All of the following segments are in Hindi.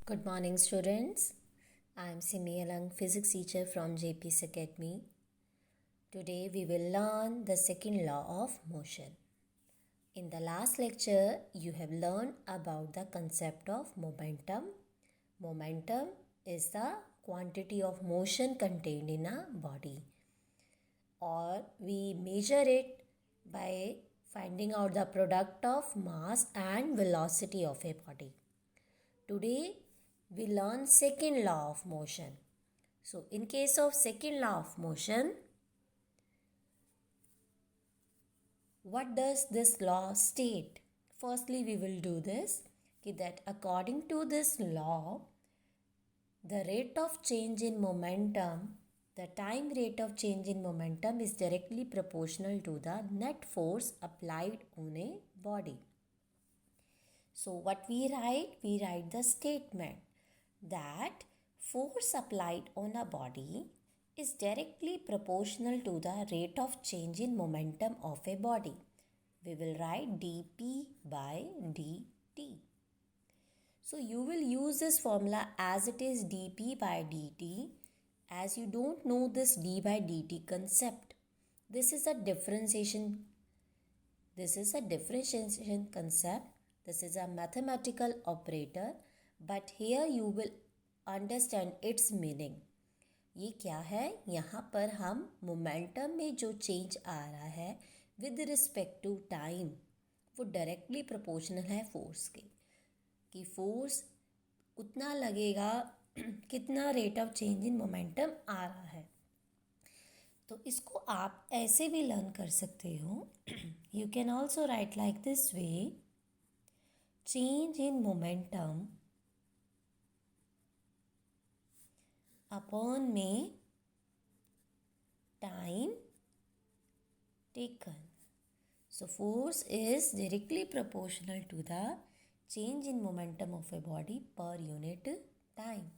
Good morning, students. I am Simi Alang, physics teacher from JP's Academy. Today we will learn the second law of motion. In the last lecture, you have learned about the concept of momentum. Momentum is the quantity of motion contained in a body, or we measure it by finding out the product of mass and velocity of a body. Today we learn second law of motion. So in case of second law of motion, what does this law state? Firstly, we will do this that according to this law, the rate of change in momentum, the time rate of change in momentum is directly proportional to the net force applied on a body. So what we write the statement that force applied on a body is directly proportional to the rate of change in momentum of a body. We will write dp by dt. So you will use this formula as it is dp by dt, as you don't know this d by dt concept. This is a differentiation concept. This is a mathematical operator, but here you will understand its meaning. ये क्या है? यहाँ पर हम मोमेंटम में जो चेंज आ रहा है विद रिस्पेक्ट टू टाइम, वो डायरेक्टली प्रोपोर्शनल है फोर्स के, कि फोर्स उतना लगेगा कितना rate of change in momentum आ रहा है. तो इसको आप ऐसे भी लर्न कर सकते हो. You can also right like this way, change in momentum upon में time taken. So force is directly proportional to the change in momentum of a body per unit time.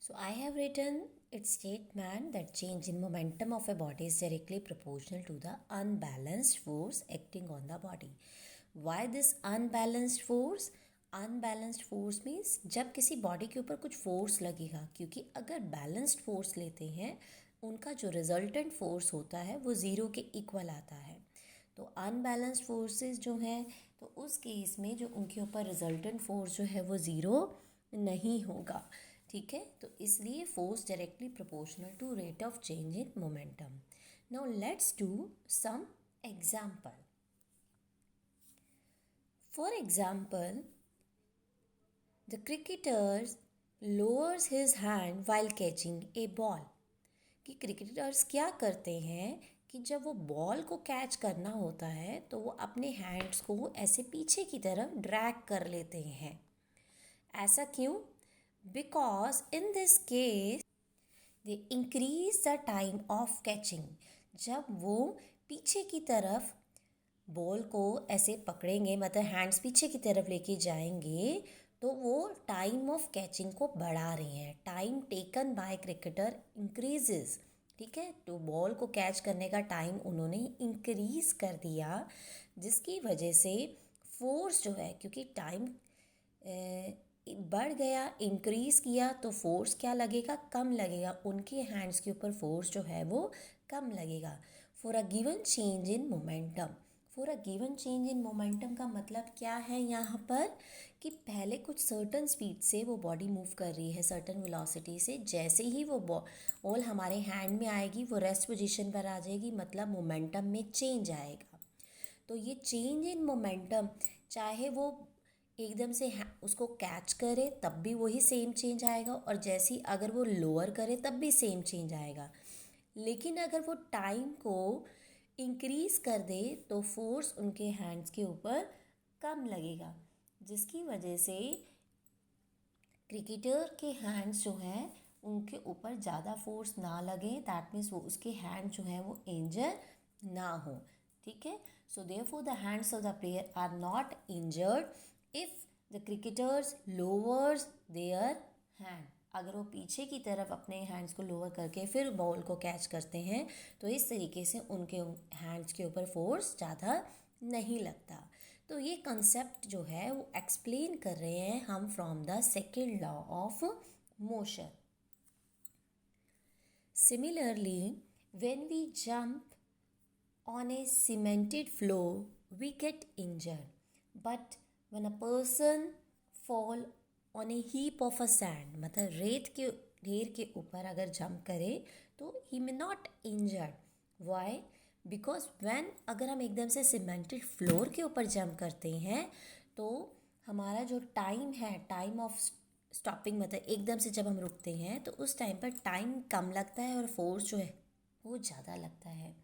So I have written its statement that change in momentum of a body is directly proportional to the unbalanced force acting on the body. Why this unbalanced force? Unbalanced force means जब किसी बॉडी के ऊपर कुछ फोर्स लगेगा, क्योंकि अगर बैलेंस्ड फोर्स लेते हैं उनका जो रिजल्टेंट फोर्स होता है वो ज़ीरो के इक्वल आता है. तो अनबैलेंस्ड फोर्सेस जो हैं, तो उस केस में जो उनके ऊपर रिजल्टेंट फोर्स जो है वो ज़ीरो नहीं होगा. ठीक है, तो इसलिए force directly proportional to rate of change in momentum. Now let's do some example. For example, the cricketer lowers his hand while catching a ball. कि क्रिकेटर्स क्या करते हैं कि जब वो बॉल को कैच करना होता है तो वो अपने हैंड्स को ऐसे पीछे की तरफ ड्रैग कर लेते हैं. ऐसा क्यों? Because in this case they increase the time of catching. जब वो पीछे की तरफ बॉल को ऐसे पकड़ेंगे, मतलब हैंड्स पीछे की तरफ लेके जाएंगे, तो वो टाइम ऑफ कैचिंग को बढ़ा रहे हैं. Time taken by cricketer increases. ठीक है, तो बॉल को कैच करने का टाइम उन्होंने इंक्रीज कर दिया, जिसकी वजह से फोर्स जो है, क्योंकि टाइम बढ़ गया, इंक्रीज किया, तो फोर्स क्या लगेगा? कम लगेगा. उनके हैंड्स के ऊपर फोर्स जो है वो कम लगेगा. For a given change in momentum. For a given change in momentum का मतलब क्या है यहाँ पर? कि पहले कुछ सर्टन स्पीड से वो बॉडी मूव कर रही है, सर्टन वेलोसिटी से. जैसे ही वो बॉल हमारे हैंड में आएगी वो रेस्ट पोजीशन पर आ जाएगी, मतलब मोमेंटम में चेंज आएगा. तो ये चेंज इन मोमेंटम, चाहे वो एकदम से उसको कैच करे तब भी वही सेम चेंज आएगा, और जैसे ही अगर वो लोअर करे तब भी सेम चेंज आएगा. लेकिन अगर वो टाइम को इंक्रीज़ कर दे तो फोर्स उनके हैंड्स के ऊपर कम लगेगा, जिसकी वजह से क्रिकेटर के हैंड्स जो हैं उनके ऊपर ज़्यादा फोर्स ना लगे. दैट मीन्स वो उसके हैंड जो हैं वो इंजर ना हो. ठीक है, so therefore the hands of the player are not injured if the cricketers lowers their hand. अगर वो पीछे की तरफ अपने हैंड्स को लोअर करके फिर बॉल को कैच करते हैं तो इस तरीके से उनके हैंड्स के ऊपर फोर्स ज़्यादा नहीं लगता. तो ये कंसेप्ट जो है वो एक्सप्लेन कर रहे हैं हम from the second law of motion. Similarly, when we jump on a cemented floor, we get injured. But when a person fall on a heap of a sand, मतलब रेत के ढेर के ऊपर अगर जंप करे तो he may not injured. Why? Because when अगर हम एकदम से सीमेंटेड फ्लोर के ऊपर जंप करते हैं तो हमारा जो टाइम है, टाइम ऑफ स्टॉपिंग, मतलब एकदम से जब हम रुकते हैं तो उस टाइम पर टाइम कम लगता है और फोर्स जो है वो ज़्यादा लगता है.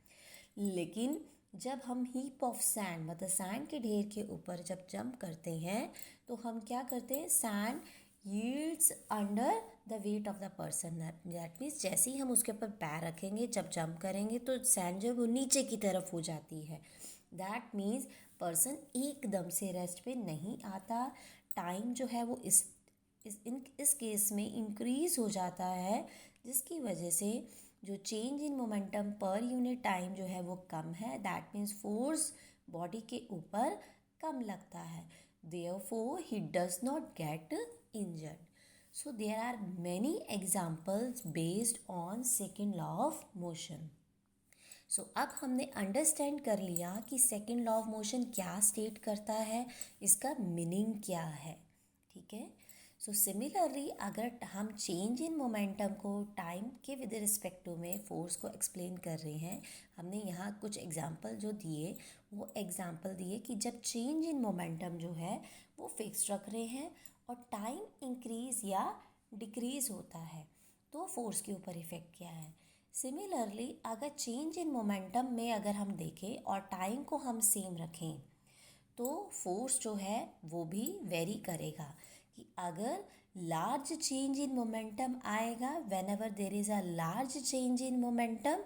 लेकिन जब हम हीप ऑफ सैंड, मतलब सैंड के ढेर के ऊपर जब जंप करते हैं तो हम क्या करते हैं, sand yields under the weight of the person. That means जैसे ही हम उसके ऊपर पैर रखेंगे, जब जंप करेंगे तो सैंड जो है वो नीचे की तरफ हो जाती है. दैट मीन्स पर्सन एकदम से रेस्ट पे नहीं आता. टाइम जो है वो इस केस में इंक्रीज हो जाता है, जिसकी वजह से जो change in momentum per unit time जो है वो कम है. दैट मीन्स फोर्स बॉडी के ऊपर कम लगता है. Therefore he does not get injured. So there are many examples based on second law of motion. So अब हमने अंडरस्टैंड कर लिया कि सेकेंड लॉ ऑफ मोशन क्या स्टेट करता है, इसका मीनिंग क्या है. ठीक है. सो सिमिलरली अगर हम चेंज इन मोमेंटम को टाइम के विद रिस्पेक्ट टू में फोर्स को एक्सप्लेन कर रहे हैं, हमने यहाँ कुछ एग्जांपल जो दिए वो एग्जांपल दिए कि जब चेंज इन मोमेंटम जो है वो फिक्स रख रहे हैं और टाइम इंक्रीज या डिक्रीज होता है तो फोर्स के ऊपर इफेक्ट क्या है. सिमिलरली अगर चेंज इन मोमेंटम में अगर हम देखें और टाइम को हम सेम रखें तो फोर्स जो है वो भी वेरी करेगा. कि अगर लार्ज चेंज इन मोमेंटम आएगा, when ever there is a large change in momentum,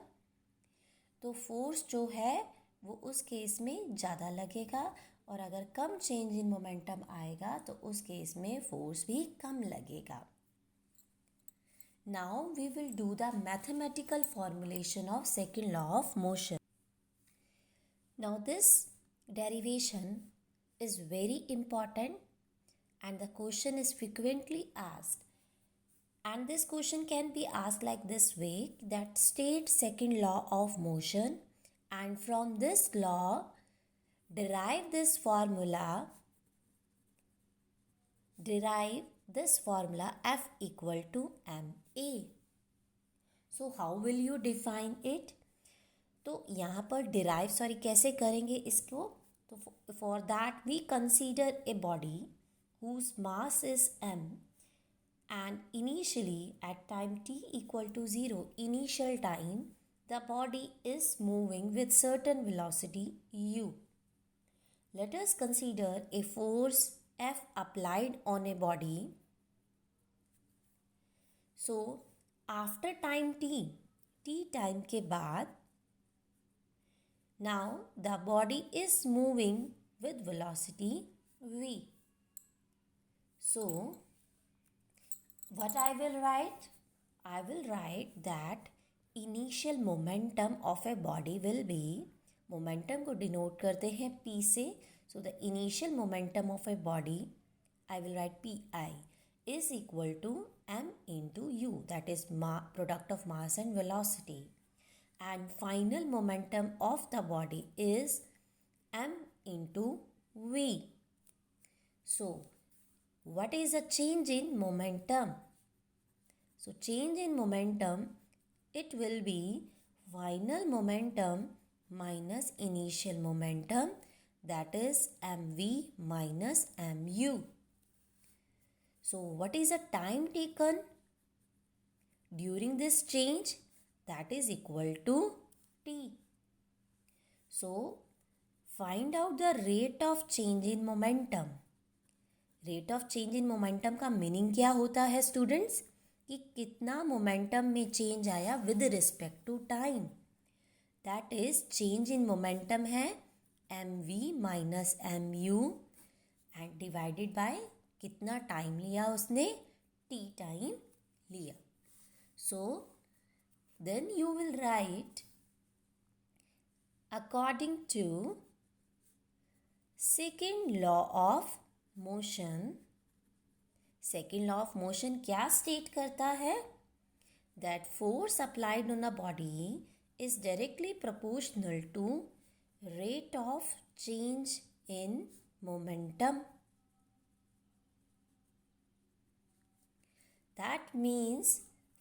तो फोर्स जो है वो उस केस में ज़्यादा लगेगा. और अगर कम चेंज इन मोमेंटम आएगा तो उस केस में फोर्स भी कम लगेगा. Now we will do the mathematical formulation of second law of motion. Now this derivation is very important and the question is frequently asked. And this question can be asked like this way, that state second law of motion and from this law derive this formula F equal to ma. So how will you define it? तो यहाँ पर डिराइव कैसे करेंगे इसको, तो for that we consider a body whose mass is m and initially at time t equal to 0 initial time the body is moving with certain velocity u. Let us consider a force F applied on a body. So after time t time के बाद now the body is moving with velocity v. So what I will write? I will write that initial momentum of a body will be, momentum को denote करते हैं P से. So the initial momentum of a body, I will write Pi is equal to m into u, that is product of mass and velocity. And final momentum of the body is m into v. So what is a change in momentum? So change in momentum, it will be final momentum minus initial momentum, that is mv minus mu. So what is the time taken during this change? That is equal to t. So find out the rate of change in momentum. Rate of change in momentum का मीनिंग क्या होता है स्टूडेंट्स, कि कितना मोमेंटम में चेंज आया with respect to time. That is change in momentum है M V minus M U and divided by कितना टाइम लिया उसने, टी टाइम लिया. So then you will write according to second law of motion, second law of motion क्या स्टेट करता है? That force applied on a body is directly proportional to rate of change in momentum. That means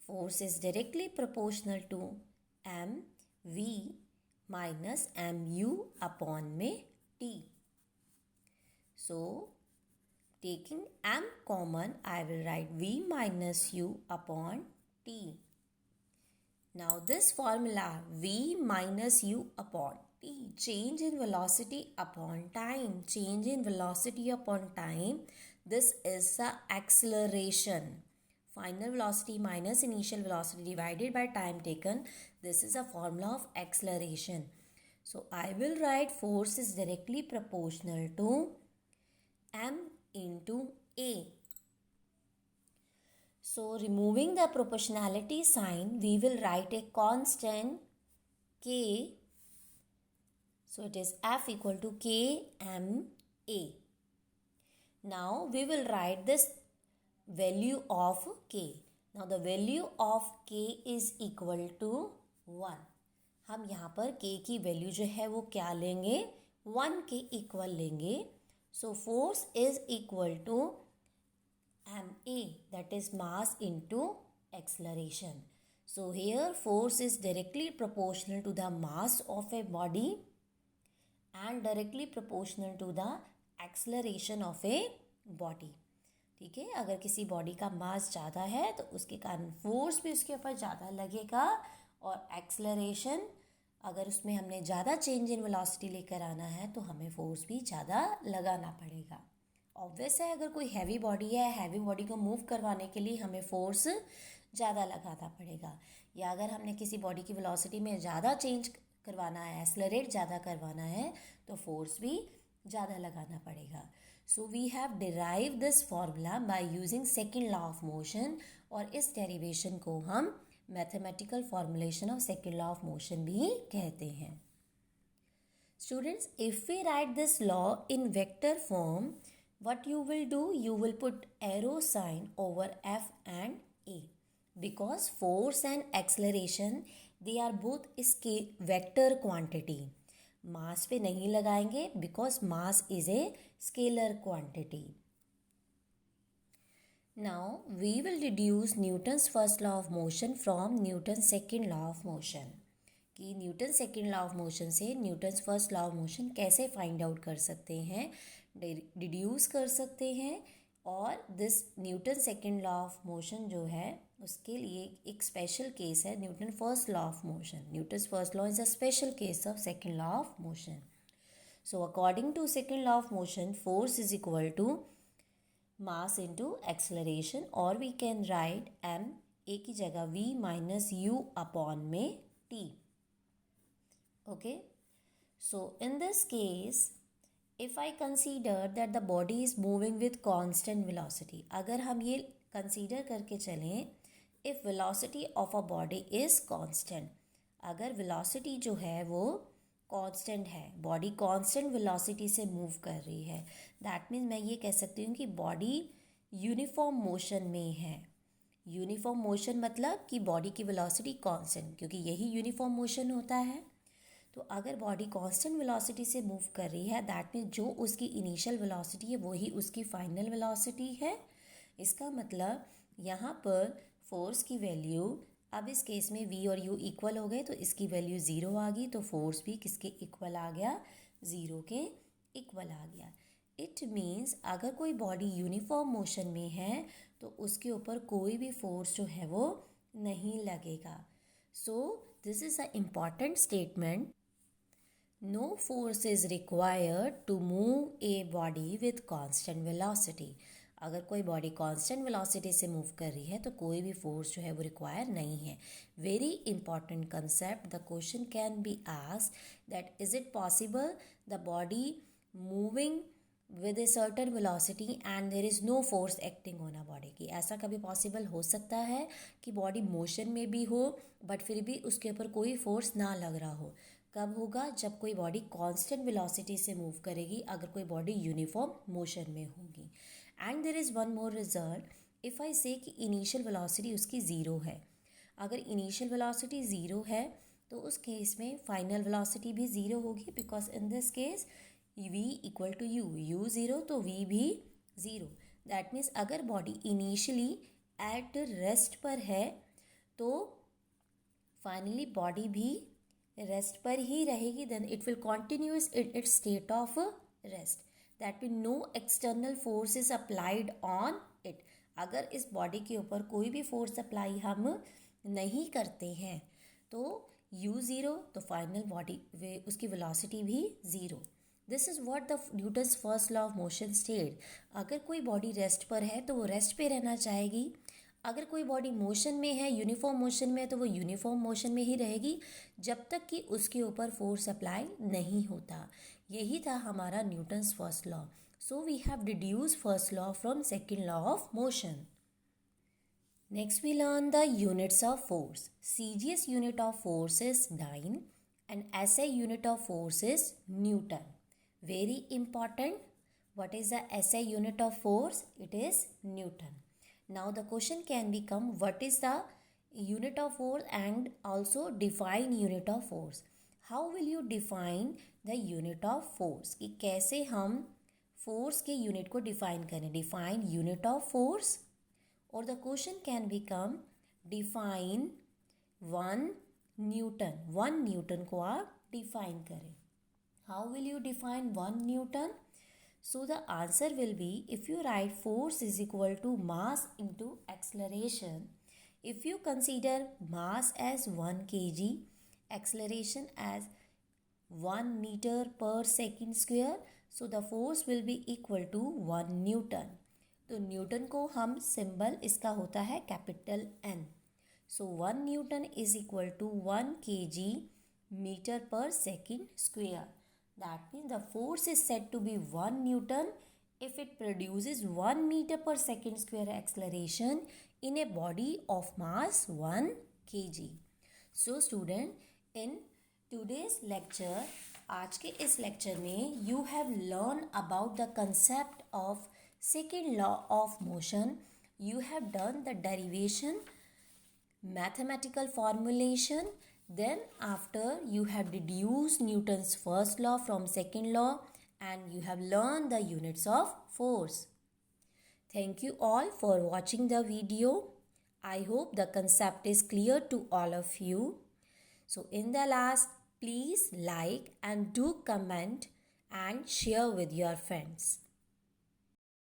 force is directly proportional to mv minus mu upon में t. So, taking m common, I will write v minus u upon t. Now, this formula v minus u upon t, change in velocity upon time, change in velocity upon time, this is the acceleration. Final velocity minus initial velocity divided by time taken. This is a formula of acceleration. So I will write force is directly proportional to m into a. So removing the proportionality sign, we will write a constant k. So it is F equal to k m a. Now we will write this value of k. Now the value of k is equal to 1. हम यहाँ पर k की वैल्यू जो है वो क्या लेंगे? 1 के इक्वल लेंगे. So force is equal to ma, that is mass into acceleration. So here force is directly proportional to the mass of a body and directly proportional to the acceleration of a body. ठीक है, अगर किसी बॉडी का मास ज़्यादा है तो उसके कारण फोर्स भी उसके ऊपर ज़्यादा लगेगा, और एक्सेलरेशन अगर उसमें हमने ज़्यादा चेंज इन वेलोसिटी लेकर आना है तो हमें फोर्स भी ज़्यादा लगाना पड़ेगा. ऑब्वियस है, अगर कोई हैवी बॉडी है, हैवी बॉडी को मूव करवाने के लिए हमें फोर्स ज़्यादा लगाना पड़ेगा. या अगर हमने किसी बॉडी की वेलोसिटी में ज़्यादा चेंज करवाना है, एक्सेलरेट ज़्यादा करवाना है, तो फोर्स भी ज़्यादा लगाना पड़ेगा. So we have derived this formula by using second law of motion, और इस derivation को हम mathematical formulation of second law of motion भी कहते हैं. Students, if we write this law in vector form, what you will do? You will put arrow sign over F and A, because force and acceleration, they are both vector quantity. मास पे नहीं लगाएंगे because mass is a scalar quantity. Now we will deduce Newton's first law of motion from Newton second law of motion. कि Newton second law of motion से Newton's first law of motion कैसे फाइंड आउट कर सकते हैं, डिड्यूस कर सकते हैं. और this Newton second law of motion जो है उसके लिए एक स्पेशल केस है Newton first law of motion. Newton's first law is a special case of second law of motion. So according to second law of motion, force is equal to mass into acceleration, और we can write M A की जगह वी माइनस यू अपॉन में T. Okay, so in this case if I consider that the body is moving with constant velocity, अगर हम ये consider करके चलें, if velocity of a body is constant, अगर velocity जो है वो constant है, body constant velocity से move कर रही है, that means मैं ये कह सकती हूँ कि body uniform motion में है. यूनिफॉर्म मोशन मतलब कि बॉडी की वेलोसिटी कांस्टेंट, क्योंकि यही यूनिफॉर्म मोशन होता है. तो अगर बॉडी कांस्टेंट वेलोसिटी से मूव कर रही है, दैट मीन्स जो उसकी इनिशियल वेलोसिटी है वही उसकी फाइनल वेलोसिटी है. इसका मतलब यहाँ पर फोर्स की वैल्यू, अब इस केस में v और u इक्वल हो गए तो इसकी वैल्यू 0 आ गई, तो फोर्स भी किसके इक्वल आ गया? 0 के इक्वल आ गया. इट मीन्स अगर कोई बॉडी यूनिफॉर्म मोशन में है तो उसके ऊपर कोई भी फोर्स जो है वो नहीं लगेगा. So this is a important statement. No force is required to move a body with constant velocity. अगर कोई बॉडी कांस्टेंट वेलोसिटी से मूव कर रही है तो कोई भी फोर्स जो है वो रिक्वायर नहीं है. Very important concept. The question can be asked that is it possible the body moving with a certain velocity and there is no force acting on a body. की ऐसा कभी पॉसिबल हो सकता है कि बॉडी मोशन में भी हो बट फिर भी उसके ऊपर कोई फोर्स ना लग रहा हो? कब होगा? जब कोई बॉडी कांस्टेंट वेलोसिटी से मूव करेगी, अगर कोई बॉडी यूनिफॉर्म मोशन में होगी। And there is one more result, if I say कि इनिशियल वेलोसिटी उसकी ज़ीरो है। अगर इनिशियल वेलोसिटी ज़ीरो है तो उस केस में फाइनल वेलोसिटी भी ज़ीरो होगी, because in this case v equal to u zero तो v भी ज़ीरो। दैट मीन्स अगर बॉडी इनिशियली एट रेस्ट पर है तो फाइनली बॉडी भी रेस्ट पर ही रहेगी, then it will continues in its state of rest. That mean no external force is applied on it. अगर इस बॉडी के ऊपर कोई भी फोर्स अप्लाई हम नहीं करते हैं तो u ज़ीरो तो फाइनल बॉडी उसकी वेलोसिटी भी zero. This is what the Newton's first law of motion state. अगर कोई बॉडी रेस्ट पर है तो वो रेस्ट पे रहना चाहेगी, अगर कोई बॉडी मोशन में है, यूनिफॉर्म मोशन में है, तो वो यूनिफॉर्म मोशन में ही रहेगी जब तक कि उसके ऊपर फोर्स अप्लाई नहीं होता। यही था हमारा Newton's first law. So we have deduce first law from second law of motion. Next we learn the units of force. CGS unit of force is dyne and SI unit of force is Newton. Very important. What is the SI unit of force? It is Newton. Now the question can become, what is the unit of force and also define unit of force. How will you define the unit of force? कि कैसे हम force के unit को define करें. Define unit of force. और the question can become define 1 Newton. 1 Newton को आप डिफाइन करें। How will you define 1 Newton? So the answer will be, if you write force is equal to mass into acceleration, if you consider mass as 1 kg, acceleration as 1 metre per second square, so the force will be equal to 1 Newton. तो न्यूटन को हम सिंबल इसका होता है capital N। So 1 Newton is equal to 1 kg metre per second square. That means the force is said to be 1 Newton if it produces 1 meter per second square acceleration in a body of mass 1 kg. So student, in today's lecture, आज के इस लेक्चर में you have learned about the concept of second law of motion. You have done the derivation, mathematical formulation, then after you have deduced Newton's first law from second law and you have learned the units of force. Thank you all for watching the video. I hope the concept is clear to all of you. So in the last, please like and do comment and share with your friends.